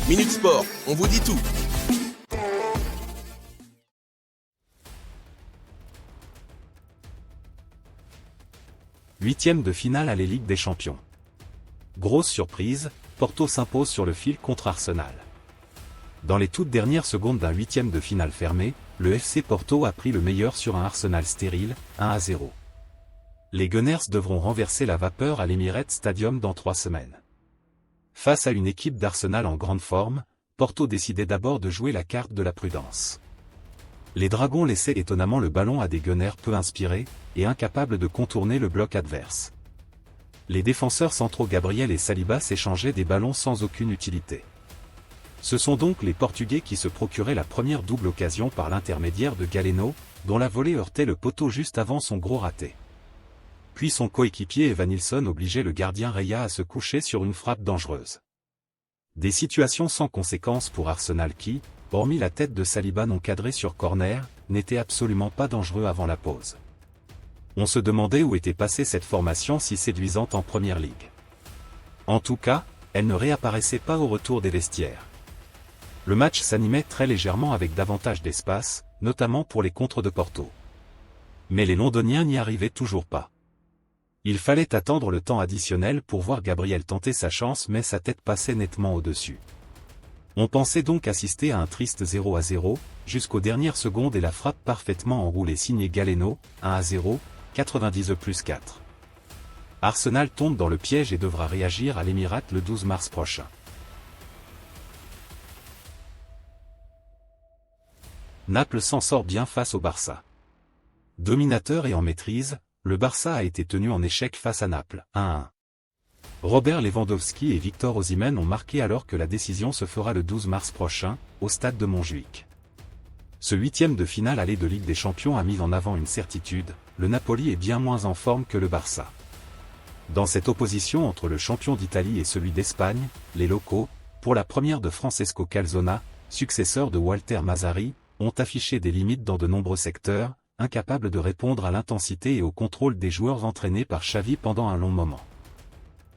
Minute Sport, on vous dit tout. Huitième de finale à la Ligue des Champions. Grosse surprise, Porto s'impose sur le fil contre Arsenal. Dans les toutes dernières secondes d'un huitième de finale fermé, le FC Porto a pris le meilleur sur un Arsenal stérile, 1-0. Les Gunners devront renverser la vapeur à l'Emirates Stadium dans 3 semaines. Face à une équipe d'Arsenal en grande forme, Porto décidait d'abord de jouer la carte de la prudence. Les Dragons laissaient étonnamment le ballon à des Gunners peu inspirés, et incapables de contourner le bloc adverse. Les défenseurs centraux Gabriel et Saliba s'échangeaient des ballons sans aucune utilité. Ce sont donc les Portugais qui se procuraient la première double occasion par l'intermédiaire de Galeno, dont la volée heurtait le poteau juste avant son gros raté. Puis son coéquipier Evanilson obligeait le gardien Reya à se coucher sur une frappe dangereuse. Des situations sans conséquence pour Arsenal qui, hormis la tête de Saliba non cadrée sur corner, n'étaient absolument pas dangereux avant la pause. On se demandait où était passée cette formation si séduisante en Première Ligue. En tout cas, elle ne réapparaissait pas au retour des vestiaires. Le match s'animait très légèrement avec davantage d'espace, notamment pour les contres de Porto. Mais les Londoniens n'y arrivaient toujours pas. Il fallait attendre le temps additionnel pour voir Gabriel tenter sa chance, mais sa tête passait nettement au-dessus. On pensait donc assister à un triste 0-0, jusqu'aux dernières secondes et la frappe parfaitement enroulée signée Galeno, 1-0, 90+4. Arsenal tombe dans le piège et devra réagir à l'Émirate le 12 mars prochain. Naples s'en sort bien face au Barça. Dominateur et en maîtrise, le Barça a été tenu en échec face à Naples, 1-1. Robert Lewandowski et Victor Osimhen ont marqué alors que la décision se fera le 12 mars prochain, au stade de Montjuïc. Ce huitième de finale aller de Ligue des Champions a mis en avant une certitude, le Napoli est bien moins en forme que le Barça. Dans cette opposition entre le champion d'Italie et celui d'Espagne, les locaux, pour la première de Francesco Calzona, successeur de Walter Mazzarri, ont affiché des limites dans de nombreux secteurs, incapables de répondre à l'intensité et au contrôle des joueurs entraînés par Xavi pendant un long moment.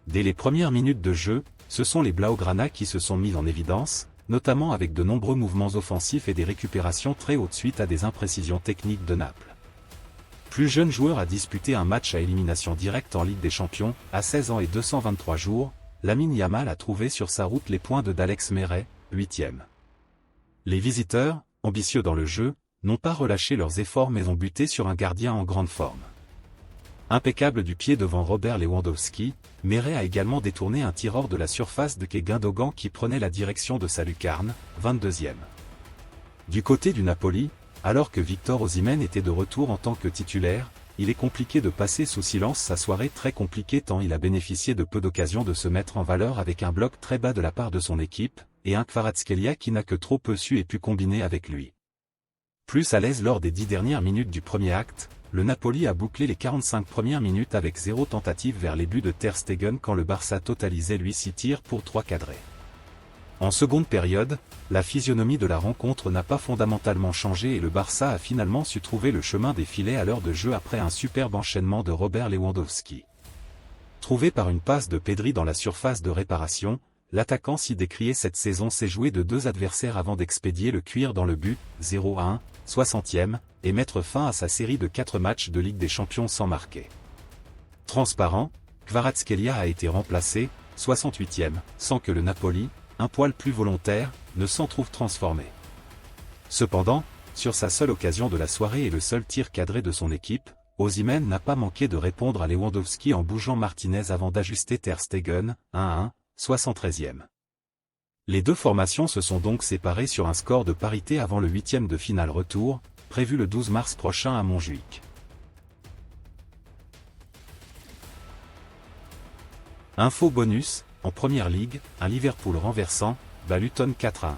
Dès les premières minutes de jeu, ce sont les Blaugrana qui se sont mis en évidence, notamment avec de nombreux mouvements offensifs et des récupérations très hautes suite à des imprécisions techniques de Naples. Plus jeune joueur à disputer un match à élimination directe en Ligue des Champions, à 16 ans et 223 jours, Lamine Yamal a trouvé sur sa route les points d'Alex Meret, 8e. Les visiteurs, ambitieux dans le jeu, n'ont pas relâché leurs efforts mais ont buté sur un gardien en grande forme. Impeccable du pied devant Robert Lewandowski, Meret a également détourné un tir hors de la surface de Gundogan qui prenait la direction de sa lucarne, 22e. Du côté du Napoli, alors que Victor Osimhen était de retour en tant que titulaire, il est compliqué de passer sous silence sa soirée très compliquée tant il a bénéficié de peu d'occasions de se mettre en valeur avec un bloc très bas de la part de son équipe, et un Kvaratskhelia qui n'a que trop peu su et pu combiner avec lui. Plus à l'aise lors des 10 dernières minutes du premier acte, le Napoli a bouclé les 45 premières minutes avec 0 tentative vers les buts de Ter Stegen quand le Barça totalisait lui 6 tirs pour 3 cadrés. En seconde période, la physionomie de la rencontre n'a pas fondamentalement changé et le Barça a finalement su trouver le chemin des filets à l'heure de jeu après un superbe enchaînement de Robert Lewandowski. Trouvé par une passe de Pedri dans la surface de réparation, l'attaquant si décrié cette saison s'est joué de 2 adversaires avant d'expédier le cuir dans le but, 0-1, 60e, et mettre fin à sa série de 4 matchs de Ligue des Champions sans marquer. Transparent, Kvaratskhelia a été remplacé, 68e, sans que le Napoli, un poil plus volontaire, ne s'en trouve transformé. Cependant, sur sa seule occasion de la soirée et le seul tir cadré de son équipe, Osimhen n'a pas manqué de répondre à Lewandowski en bougeant Martinez avant d'ajuster Ter Stegen, 1-1, 73e. Les deux formations se sont donc séparées sur un score de parité avant le huitième de finale retour, prévu le 12 mars prochain à Montjuïc. Info bonus, en Première Ligue, un Liverpool renversant, bat Luton 4-1.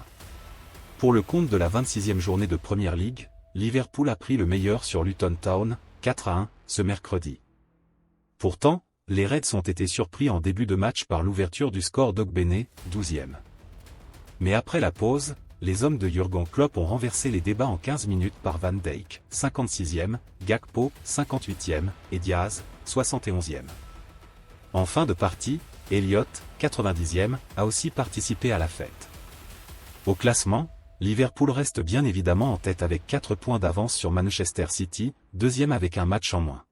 Pour le compte de la 26e journée de Première Ligue, Liverpool a pris le meilleur sur Luton Town, 4-1, ce mercredi. Pourtant, les Reds ont été surpris en début de match par l'ouverture du score d'Ogbene, 12e. Mais après la pause, les hommes de Jürgen Klopp ont renversé les débats en 15 minutes par Van Dijk, 56e, Gakpo, 58e, et Diaz, 71e. En fin de partie, Elliott, 90e, a aussi participé à la fête. Au classement, Liverpool reste bien évidemment en tête avec 4 points d'avance sur Manchester City, deuxième avec un match en moins.